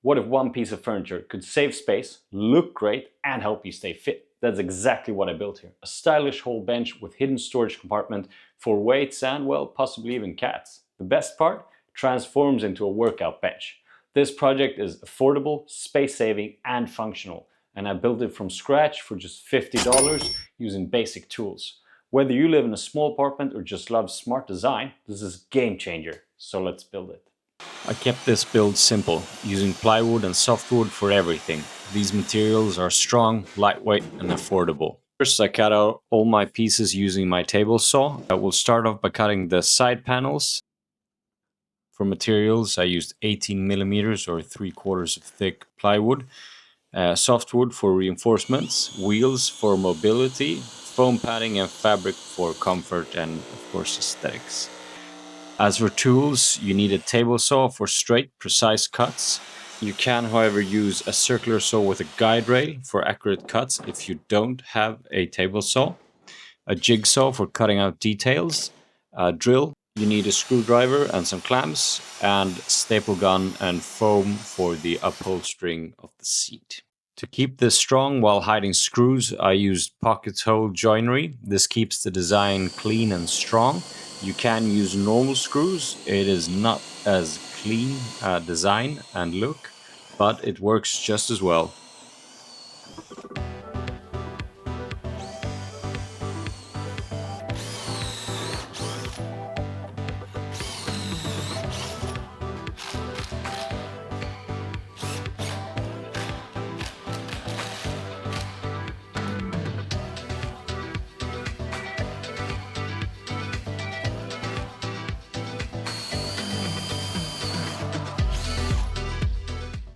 What if one piece of furniture could save space, look great, and help you stay fit? That's exactly what I built here. A stylish whole bench with hidden storage compartment for weights and, well, possibly even cats. The best part? Transforms into a workout bench. This project is affordable, space-saving, and functional. And I built it from scratch for just $50 using basic tools. Whether you live in a small apartment or just love smart design, this is a game changer. So let's build it. I kept this build simple, using plywood and softwood for everything. These materials are strong, lightweight, and affordable. First, I cut out all my pieces using my table saw. I will start off by cutting the side panels. For materials, I used 18mm or 3/4 of thick plywood, softwood for reinforcements, wheels for mobility, foam padding and fabric for comfort and, of course, aesthetics. As for tools, you need a table saw for straight, precise cuts. You can, however, use a circular saw with a guide rail for accurate cuts if you don't have a table saw. A jigsaw for cutting out details. A drill. You need a screwdriver and some clamps, and staple gun and foam for the upholstering of the seat. To keep this strong while hiding screws, I used pocket hole joinery. This keeps the design clean and strong. You can use normal screws. It is not as clean design and look, but it works just as well.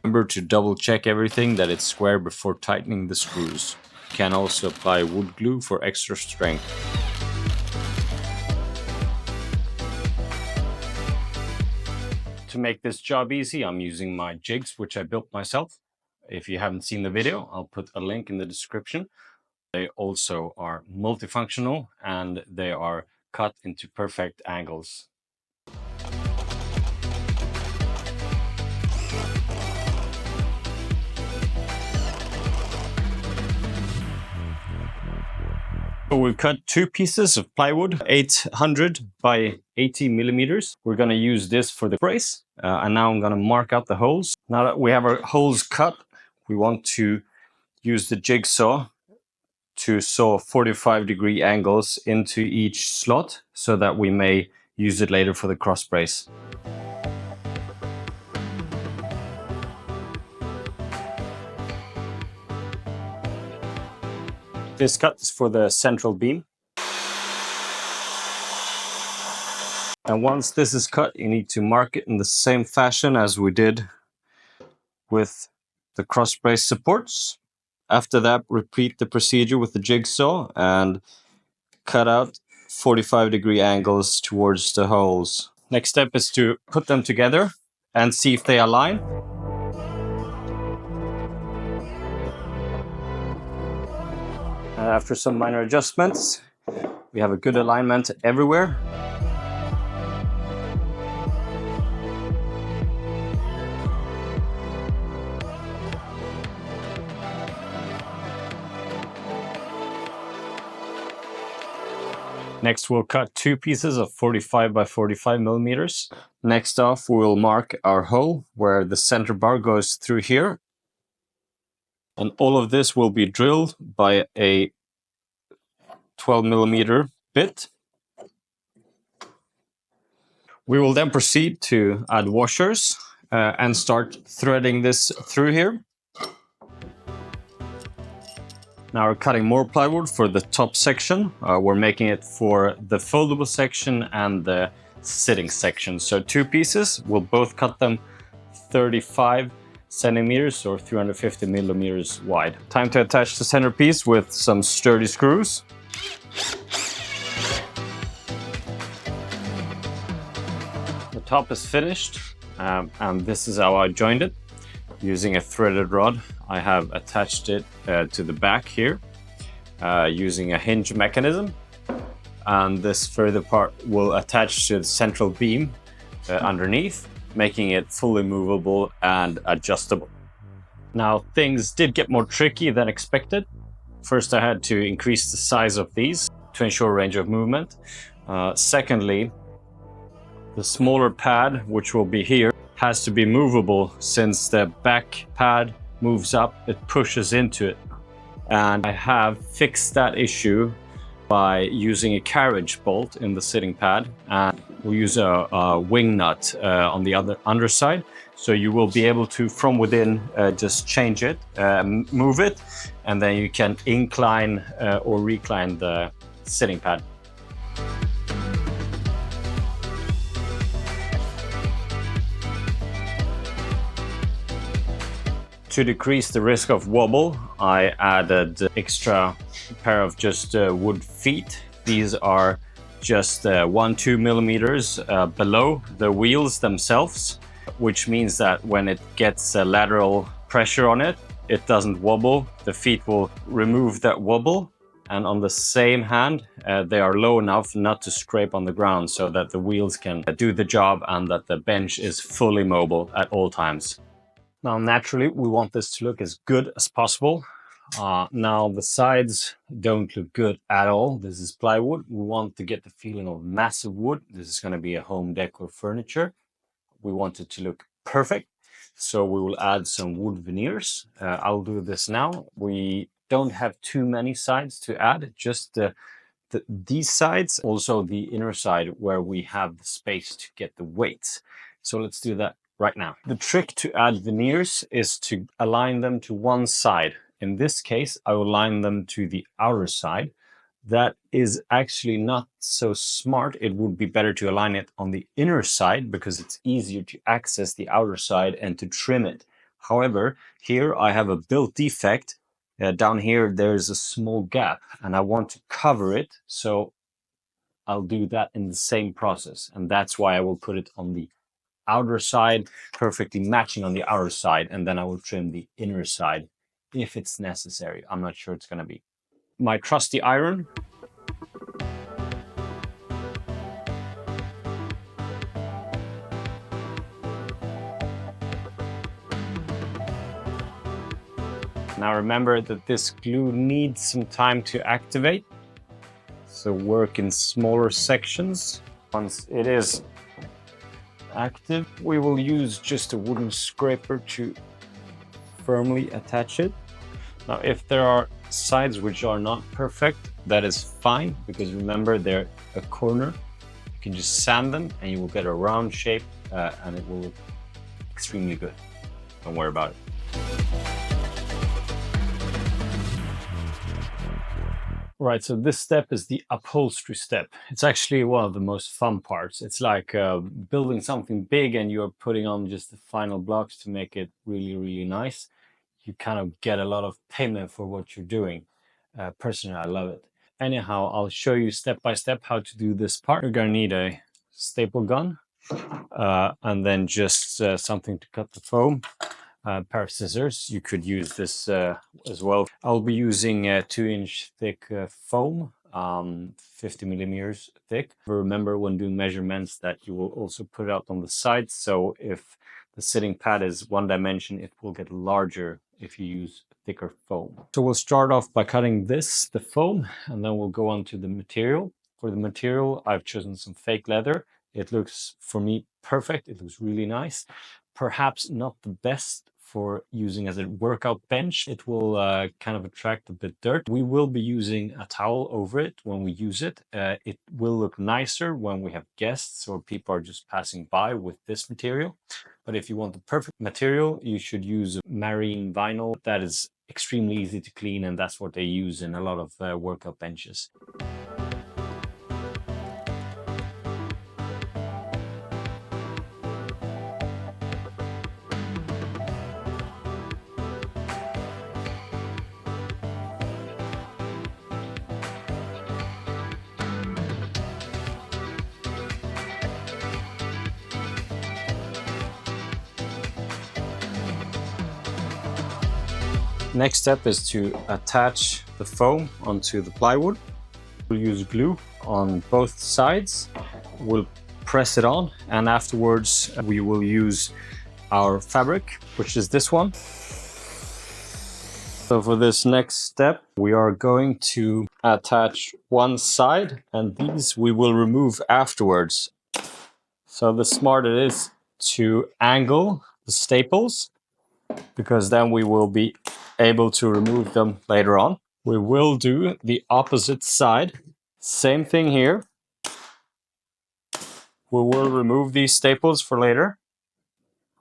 Remember to double check everything that it's square before tightening the screws. You can also apply wood glue for extra strength. To make this job easy, I'm using my jigs, which I built myself. If you haven't seen the video, I'll put a link in the description. They also are multifunctional and they are cut into perfect angles. So we've cut 2 pieces of plywood, 800 by 80mm. We're going to use this for the brace. And now I'm going to mark out the holes. Now that we have our holes cut, we want to use the jigsaw to saw 45-degree angles into each slot so that we may use it later for the cross brace. This cut is for the central beam. And once this is cut, you need to mark it in the same fashion as we did with the cross brace supports. After that, repeat the procedure with the jigsaw and cut out 45-degree angles towards the holes. Next step is to put them together and see if they align. After some minor adjustments, we have a good alignment everywhere. Next, we'll cut 2 pieces of 45 by 45mm. Next off, we'll mark our hole where the center bar goes through here. And all of this will be drilled by a 12mm bit. We will then proceed to add washers and start threading this through here. Now we're cutting more plywood for the top section. We're making it for the foldable section and the sitting section. So 2 pieces, we'll both cut them 35 centimeters or 350mm wide. Time to attach the centerpiece with some sturdy screws. The top is finished, and this is how I joined it. Using a threaded rod, I have attached it to the back here using a hinge mechanism, and this further part will attach to the central beam underneath. making it fully movable and adjustable. Now, things did get more tricky than expected. First, I had to increase the size of these to ensure range of movement. Secondly, the smaller pad, which will be here, has to be movable. Since the back pad moves up, it pushes into it. And I have fixed that issue by using a carriage bolt in the sitting pad, and we'll use a wing nut on the other underside. So you will be able to, from within, just change it, move it, and then you can incline or recline the sitting pad. To decrease the risk of wobble, I added extra pair of just wood feet. These are just 1-2 millimeters below the wheels themselves, which means that when it gets a lateral pressure on it, it doesn't wobble. The feet will remove that wobble, and on the same hand, they are low enough not to scrape on the ground so that the wheels can do the job and that the bench is fully mobile at all times. Now, naturally, we want this to look as good as possible. Now, the sides don't look good at all. This is plywood. We want to get the feeling of massive wood. This is going to be a home decor furniture. We want it to look perfect, so we will add some wood veneers. I'll do this now. We don't have too many sides to add, just these sides, also the inner side where we have the space to get the weights. So let's do that right now. The trick to add veneers is to align them to one side. In this case, I will align them to the outer side. That is actually not so smart. It would be better to align it on the inner side because it's easier to access the outer side and to trim it. However, here I have a built defect. Down here, there's a small gap and I want to cover it. So I'll do that in the same process. And that's why I will put it on the outer side, perfectly matching on the outer side, and then I will trim the inner side if it's necessary. I'm not sure it's going to be. My trusty iron. Now remember that this glue needs some time to activate, so work in smaller sections. Once it is active, we will use just a wooden scraper to firmly attach it. Now, if there are sides which are not perfect, that is fine, because remember they're a corner. You can just sand them and you will get a round shape and it will look extremely good. Don't worry about it. Right, so this step is the upholstery step. It's actually one of the most fun parts. It's like building something big and you're putting on just the final blocks to make it really, really nice. You kind of get a lot of payment for what you're doing. Personally, I love it. Anyhow, I'll show you step by step how to do this part. You're gonna need a staple gun and then just something to cut the foam. Pair of scissors. You could use this as well. I'll be using a 2-inch thick foam, 50 millimeters thick. Remember when doing measurements that you will also put it out on the sides. So if the sitting pad is one dimension, it will get larger if you use thicker foam. So we'll start off by cutting the foam, and then we'll go on to the material. For the material, I've chosen some fake leather. It looks, for me, perfect. It looks really nice. Perhaps not the best for using as a workout bench. It will kind of attract a bit dirt. We will be using a towel over it when we use it. It will look nicer when we have guests or people are just passing by with this material. But if you want the perfect material, you should use marine vinyl. That is extremely easy to clean, and that's what they use in a lot of workout benches. Next step is to attach the foam onto the plywood. We'll use glue on both sides. We'll press it on, and afterwards we will use our fabric, which is this one. So for this next step, we are going to attach one side, and these we will remove afterwards. So the smarter it is to angle the staples, because then we will be able to remove them later on. We will do the opposite side. Same thing here. We will remove these staples for later,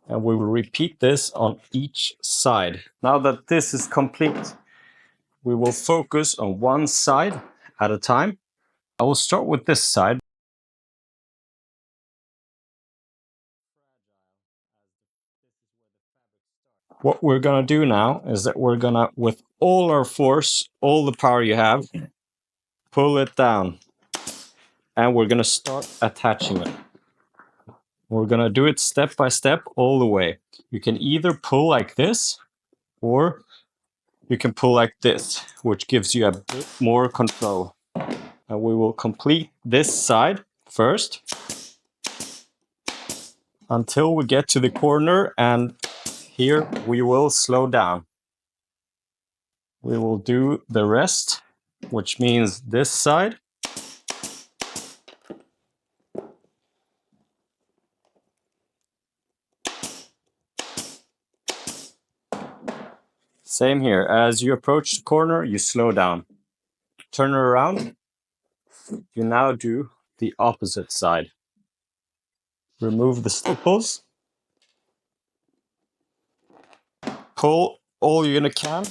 and we will repeat this on each side. Now that this is complete, we will focus on one side at a time. I will start with this side. What we're gonna do now is that we're gonna, with all our force, all the power you have, pull it down. And we're gonna start attaching it. We're gonna do it step by step all the way. You can either pull like this, or you can pull like this, which gives you a bit more control. And we will complete this side first until we get to the corner, and here we will slow down. We will do the rest, which means this side. Same here. As you approach the corner, you slow down. Turn it around. You now do the opposite side. Remove the staples. Pull all you can.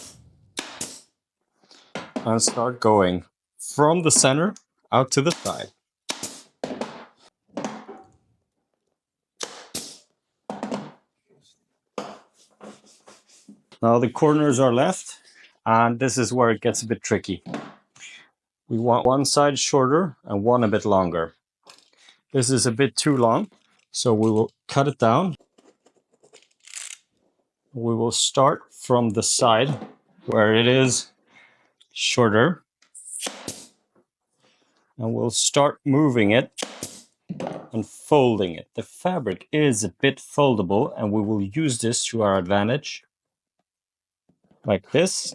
And start going from the center out to the side. Now the corners are left, and this is where it gets a bit tricky. We want one side shorter and one a bit longer. This is a bit too long, so we will cut it down. We will start from the side where it is shorter, and we'll start moving it and folding it. The fabric is a bit foldable, and we will use this to our advantage. Like this.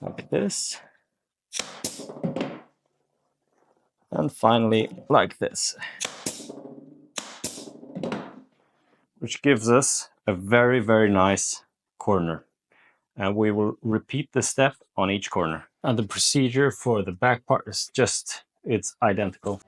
Like this. And finally, like this. Which gives us a very, very nice corner. And we will repeat the step on each corner. And the procedure for the back part is it's identical.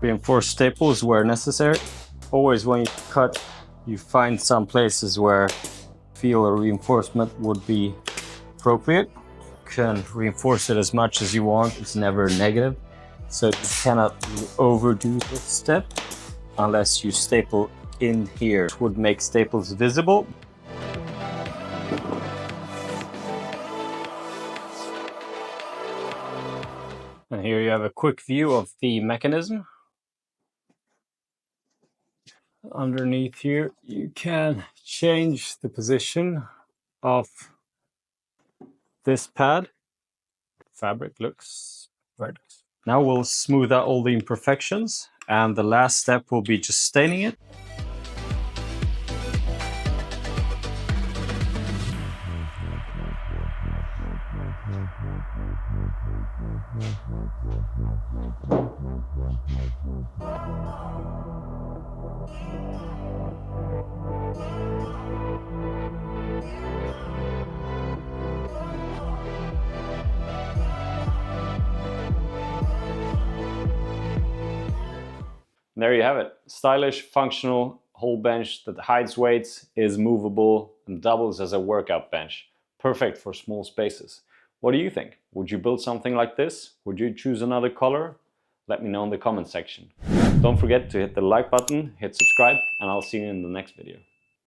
Reinforce staples where necessary. Always when you cut, you find some places where feel a reinforcement would be appropriate. You can reinforce it as much as you want, it's never negative. So you cannot overdo this step unless you staple in here. It would make staples visible. And here you have a quick view of the mechanism. Underneath here, you can change the position of this pad. Fabric looks very nice. Now we'll smooth out all the imperfections, and the last step will be just staining it. There you have it. Stylish, functional whole bench that hides weights, is movable, and doubles as a workout bench. Perfect for small spaces. What do you think? Would you build something like this? Would you choose another color? Let me know in the comment section. Don't forget to hit the like button, hit subscribe, and I'll see you in the next video.